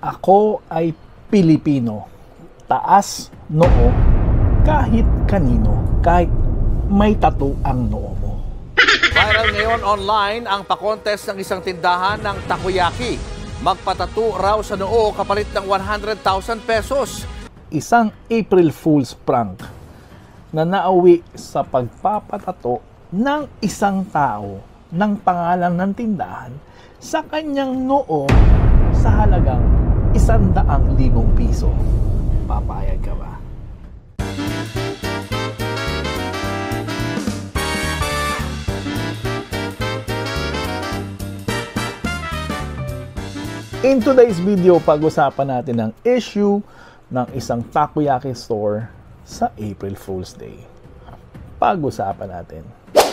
Ako ay Pilipino. Taas noo kahit kanino, kahit may tattoo ang noo mo. Viral ngayon online ang pa-contest ng isang tindahan ng takoyaki. Magpatato raw sa noo kapalit ng 100,000 pesos. Isang April Fool's prank na nauwi sa pagpapatato ng isang tao ng pangalan ng tindahan sa kanyang noo sa halagang 100,000 piso. Papayag ka ba? In today's video, pag-usapan natin ang issue ng isang takoyaki store sa April Fool's Day. Pag-usapan natin.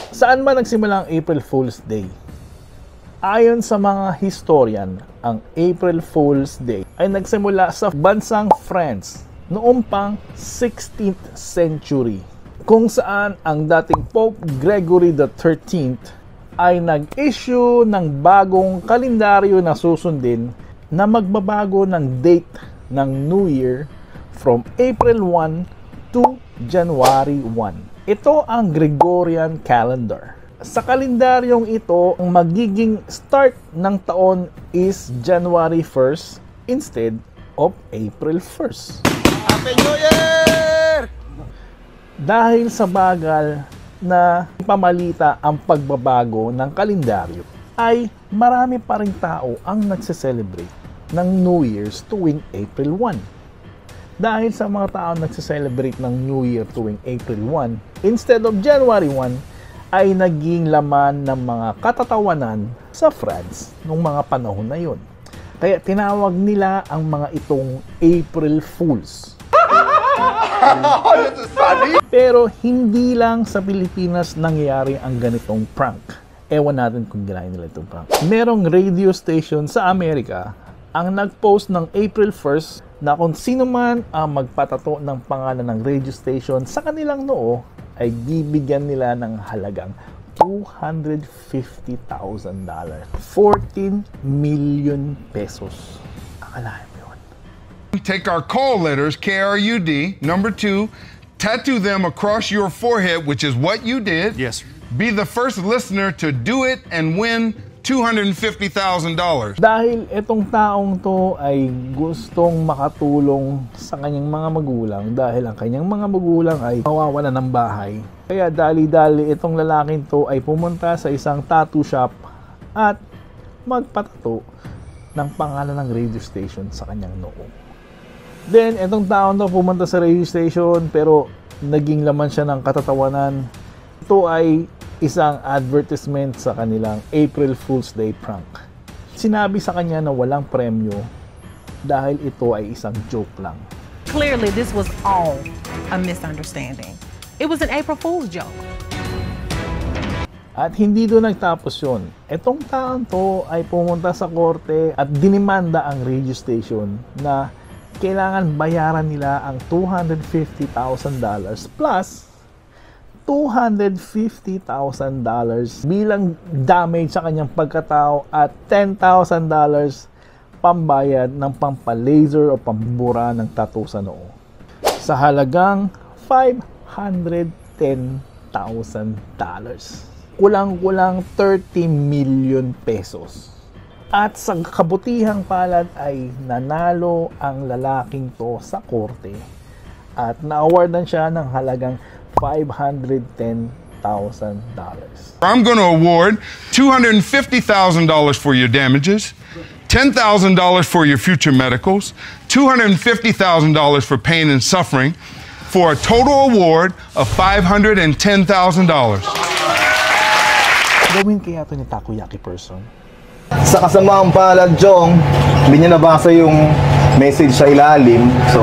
Saan ba nagsimula ang April Fool's Day? Ayon sa mga historian, ang April Fool's Day ay nagsimula sa bansang France noong pang 16th century, kung saan ang dating Pope Gregory XIII ay nag-issue ng bagong kalendaryo na susundin na magbabago ng date ng New Year from April 1 to January 1. Ito ang Gregorian calendar. Sa kalendaryong ito, ang magiging start ng taon is January 1st instead of April 1st. Happy New Year! Dahil sa bagal na pamalita ang pagbabago ng kalendaryo, ay marami pa rin tao ang nagse-celebrate ng New Year's tuwing April 1. Dahil sa mga tao nagse-celebrate ng New Year tuwing April 1 instead of January 1, ay naging laman ng mga katatawanan sa France noong mga panahon na yun. Kaya tinawag nila ang mga itong April Fools. Pero hindi lang sa Pilipinas nangyayari ang ganitong prank. Ewan natin kung ginawa nila itong prank. Merong radio station sa Amerika ang nag-post ng April 1st na kung sino man ang magpatato ng pangalan ng radio station sa kanilang noo ay bibigyan nila ng halagang $250,000. 14 million pesos. Akalain mo yun. Take our call letters, KRUD, number 2, tattoo them across your forehead, which is what you did. Yes, sir. Be the first listener to do it and win $250,000. Dahil itong taong to ay gustong makatulong sa kanyang mga magulang dahil ang kanyang mga magulang ay mawawalan ng bahay. Kaya dali-dali itong lalaking to ay pumunta sa isang tattoo shop at magpatato ng pangalan ng radio station sa kanyang noo. Then itong taong to pumunta sa radio station pero naging laman siya ng katatawanan. Ito ay isang advertisement sa kanilang April Fool's Day prank. Sinabi sa kanya na walang premyo dahil ito ay isang joke lang. Clearly, this was all a misunderstanding. It was an April Fool's joke. At hindi doon nagtapos yun. Itong taon to ay pumunta sa korte at dinimanda ang radio station na kailangan bayaran nila ang $250,000 plus $250,000 bilang damage sa kanyang pagkatao at $10,000 pambayad ng pampalaser o pambura ng tattoo sa noo. Sa halagang $510,000. Kulang-kulang 30 million pesos. At sa kabutihang palad ay nanalo ang lalaking to sa korte at na-awardan siya ng halagang $510,000. I'm going to award $250,000 for your damages, $10,000 for your future medicals, $250,000 for pain and suffering, for a total award of $510,000. Gawin kaya ito ni takoyaki person? Sa kasamaang palad, Jong, hindi niya nabasa yung message sa ilalim. So,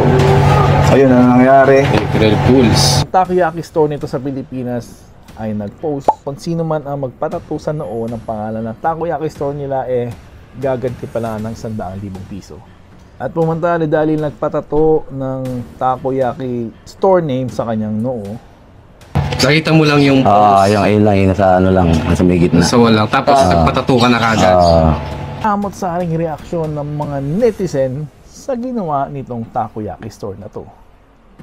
ayun ang nangyari. April Fools. Ang takoyaki store nito sa Pilipinas ay nag-post kung sino man ang magpatato sa noo ng pangalan ng takoyaki store nila gaganti pala ng 100,000 piso. At pumunta ni Dali nagpatato ng takoyaki store name sa kanyang noo. Nakita mo lang yung yung A-line nasa ano lang, nasa may gitna. So lang. Tapos nagpatato ka na kagad. Amot sa aring reaksyon ng mga netizen sa ginawa nitong takoyaki store na to.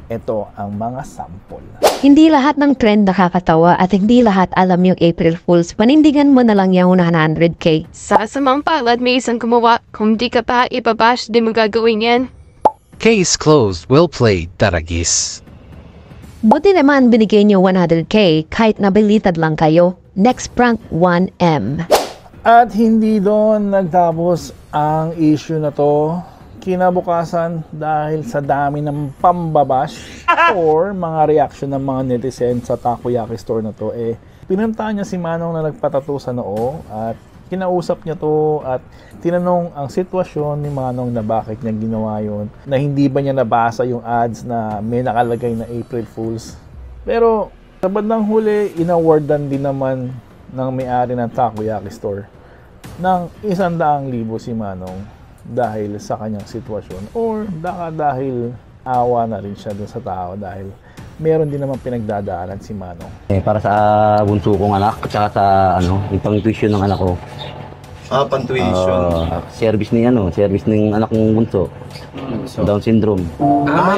Ito ang mga sample. Hindi lahat ng trend nakakatawa at hindi lahat alam yung April Fools. Panindigan mo na lang yung 100k. Sa samang palad may isang gumawa, kung di ka pa ibabash, di mo gagawin yan. Case closed. Well played, Taragis. Buti naman binigay niyo 100k kahit nabilitad lang kayo. Next prank 1M. At hindi doon nagtapos ang issue na to. Kinabukasan, dahil sa dami ng pambabash or mga reaction ng mga netizen sa takoyaki store na to, pinuntahan niya si Manong na nagpatato sa noo at kinausap niya to at tinanong ang sitwasyon ni Manong na bakit niya ginawa yun, na hindi ba niya nabasa yung ads na may nakalagay na April Fools. Pero sa bandang huli, inawardan din naman ng may-ari ng takoyaki store ng 100,000 si Manong dahil sa kanyang sitwasyon or dahil awa na rin siya dun sa tao dahil meron din naman pinagdadaanan si Manong. Para sa bunso kong anak at saka sa yung pang-tuition ng anak ko. Pang-tuition. Service ng anak kong bunso. Down syndrome.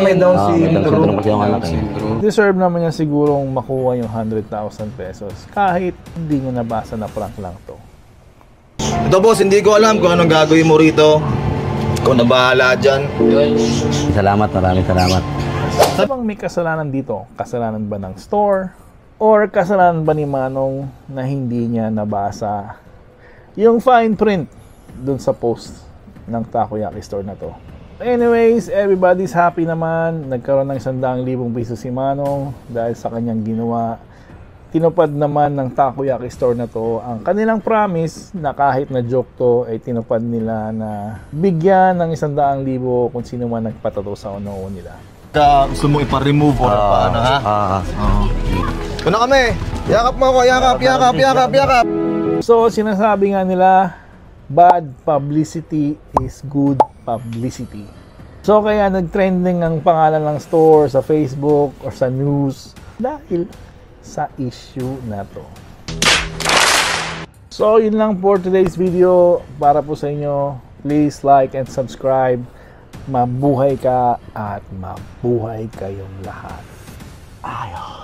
May Down May Down syndrome syndrome. kasi yung anak eh. Deserve naman niya sigurong makuha yung 100,000 pesos kahit hindi niya nabasa na prank lang to. Ito boss, hindi ko alam kung anong gagawin mo rito. Ikaw na bahala dyan. Salamat, maraming salamat. Sabang may kasalanan dito, kasalanan ba ng store or kasalanan ba ni Manong na hindi niya nabasa yung fine print dun sa post ng takoyaki store na to? Anyways, everybody's happy naman. Nagkaroon ng 100,000 piso si Manong dahil sa kanyang ginawa. Tinupad naman ng takoyaki store na to ang kanilang promise na kahit na joke to ay tinupad nila na bigyan ng 100,000 kung sino man nagpatato sa unoo nila. Gusto mo ipa-remove o paano ha? Ito na kami. Yakap mo ako, yakap. So sinasabi nga nila, bad publicity is good publicity. So kaya nag-trending ang pangalan ng store sa Facebook or sa news dahil sa issue na to. So yun lang for today's video para po sa inyo. Please like and subscribe. Mabuhay ka at mabuhay kayong lahat. Ayaw.